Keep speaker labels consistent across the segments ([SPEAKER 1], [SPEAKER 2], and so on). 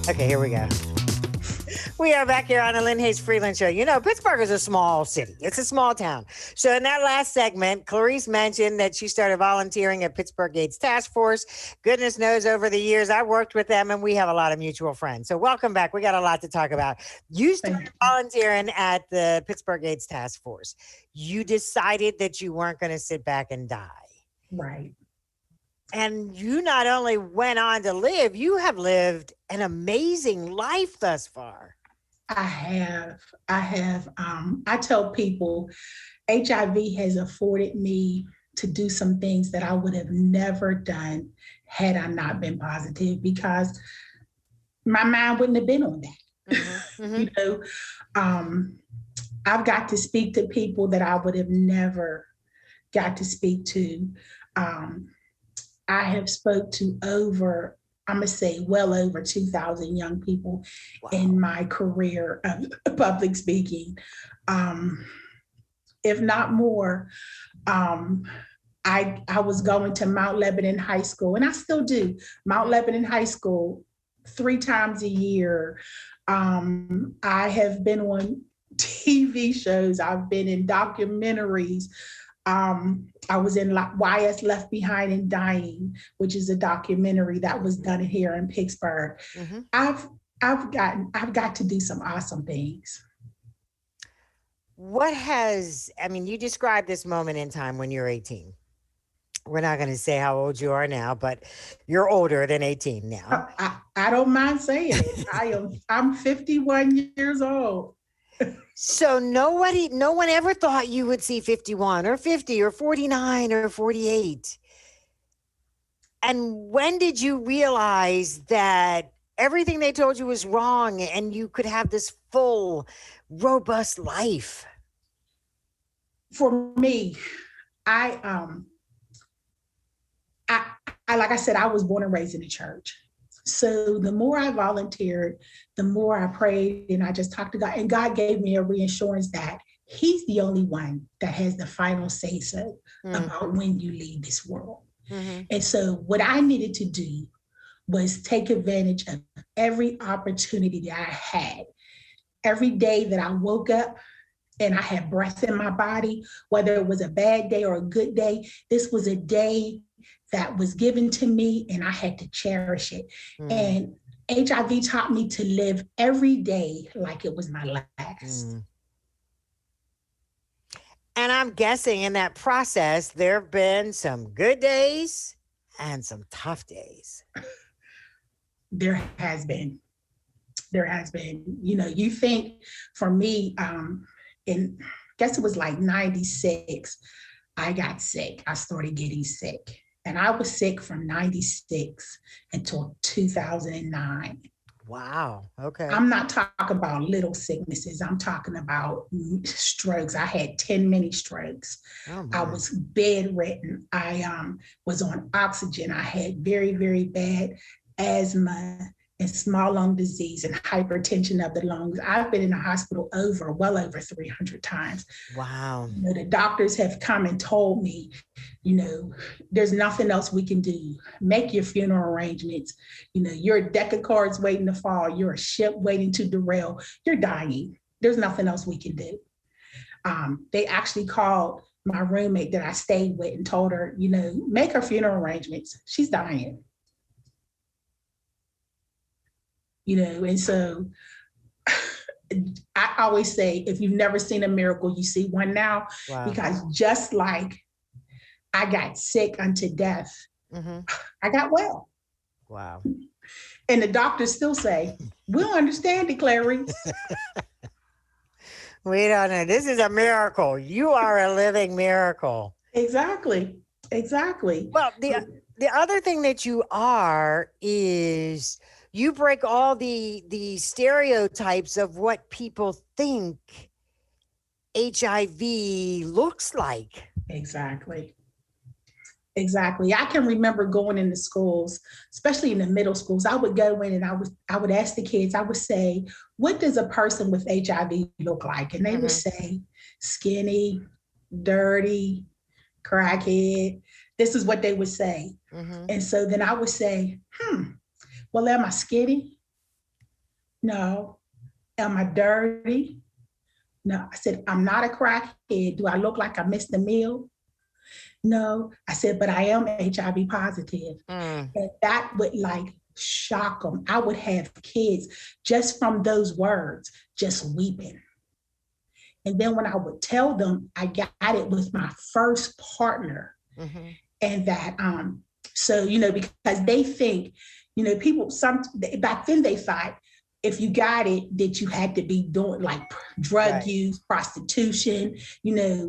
[SPEAKER 1] Okay, here we go. We are back here on the Lynne Hayes Freeland Show. You know, Pittsburgh is a small city. It's a small town. So in that last segment, Clarice mentioned that she started volunteering at Pittsburgh AIDS Task Force. Goodness knows over the years, I worked with them and we have a lot of mutual friends. So welcome back. We got a lot to talk about. You started volunteering at the Pittsburgh AIDS Task Force. You decided that you weren't going to sit back and die.
[SPEAKER 2] Right.
[SPEAKER 1] And you not only went on to live, you have lived an amazing life thus far.
[SPEAKER 2] I have. I tell people HIV has afforded me to do some things that I would have never done had I not been positive, because my mind wouldn't have been on that.
[SPEAKER 1] Mm-hmm, mm-hmm.
[SPEAKER 2] You know, I've got to speak to people that I would have never got to speak to. I have spoke to I'm going to say well over 2,000 young people in my career of public speaking. If not more, I was going to Mount Lebanon High School, and I still do, Mount Lebanon High School 3 times a year. I have been on TV shows. I've been in documentaries. I was in Why Us Left Behind and Dying, which is a documentary that was done here in Pittsburgh.
[SPEAKER 1] Mm-hmm.
[SPEAKER 2] I've got to do some awesome things.
[SPEAKER 1] You described this moment in time when you're 18. We're not going to say how old you are now, but you're older than 18 now.
[SPEAKER 2] I don't mind saying it. I'm 51 years old.
[SPEAKER 1] So no one ever thought you would see 51 or 50 or 49 or 48. And when did you realize that everything they told you was wrong and you could have this full, robust life?
[SPEAKER 2] For me, I like I said, I was born and raised in the church. So the more I volunteered, the more I prayed, and I just talked to God, and God gave me a reassurance that He's the only one that has the final say so about when you leave this world. Mm-hmm. And so what I needed to do was take advantage of every opportunity that I had. Every day that I woke up and I had breath in my body, whether it was a bad day or a good day, this was a day that was given to me and I had to cherish it. And HIV taught me to live every day like it was my last.
[SPEAKER 1] And I'm guessing in that process, there have been some good days and some tough days.
[SPEAKER 2] There has been. You know, you think for me, I guess it was like 96, I got sick. I started getting sick. And I was sick from 96 until 2009.
[SPEAKER 1] Wow. Okay.
[SPEAKER 2] I'm not talking about little sicknesses. I'm talking about strokes. I had 10 mini strokes. I was bedridden. I was on oxygen. I had very, very bad asthma and small lung disease and hypertension of the lungs. I've been in the hospital well over 300 times.
[SPEAKER 1] Wow.
[SPEAKER 2] You know, the doctors have come and told me, you know, there's nothing else we can do. Make your funeral arrangements. You know, you're a deck of cards waiting to fall. You're a ship waiting to derail. You're dying. There's nothing else we can do. They actually called my roommate that I stayed with and told her, you know, make her funeral arrangements. She's dying. You know, and so I always say, if you've never seen a miracle, you see one now. Wow. Because just like I got sick unto death, I got well.
[SPEAKER 1] Wow.
[SPEAKER 2] And the doctors still say, we don't understand it, Clarice.
[SPEAKER 1] We don't know. This is a miracle. You are a living miracle.
[SPEAKER 2] Exactly.
[SPEAKER 1] Well, the other thing that you are is you break all the stereotypes of what people think HIV looks like.
[SPEAKER 2] Exactly. I can remember going into schools, especially in the middle schools. I would go in and I would ask the kids, I would say, what does a person with HIV look like? And they would say, skinny, dirty, crackhead. This is what they would say. And so then I would say, Well, am I skinny? No. Am I dirty? No. I said, I'm not a crackhead. Do I look like I missed a meal? No. I said, but I am HIV positive. And that would like shock them. I would have kids just from those words, just weeping. And then when I would tell them I got it with my first partner, and that, so, because they think, people, back then they thought if you got it, that you had to be doing like drug use, prostitution,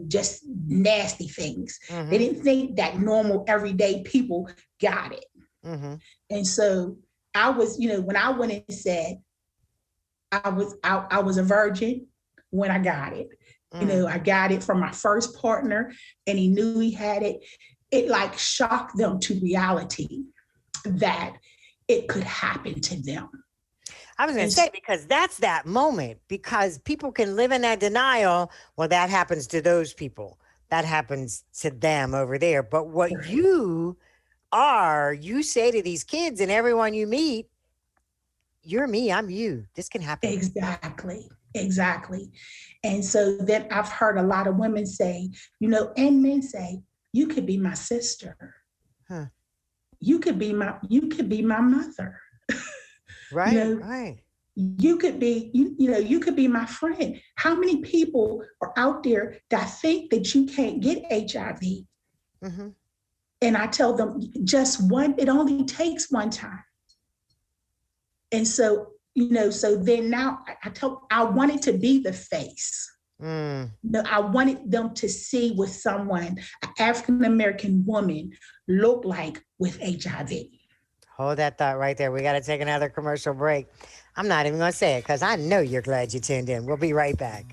[SPEAKER 2] just nasty things. They didn't think that normal, everyday people got it. And so I was, when I went and said I was a virgin when I got it. I got it from my first partner and he knew he had it. It like shocked them to reality that it could happen to them.
[SPEAKER 1] I was going to say, because that's that moment, because people can live in that denial. Well, that happens to those people. That happens to them over there. But what you say to these kids and everyone you meet, you're me, I'm you. This can happen.
[SPEAKER 2] Exactly. And so then I've heard a lot of women say, and men say, you could be my sister. You could be my mother.
[SPEAKER 1] Right.
[SPEAKER 2] You could be, you could be my friend. How many people are out there that think that you can't get HIV? And I tell them just one, it only takes one time. And so, so then now I wanted to be the face. I wanted them to see what someone, an African-American woman, look like with HIV.
[SPEAKER 1] Hold that thought right there. We got to take another commercial break. I'm not even going to say it because I know you're glad you tuned in. We'll be right back.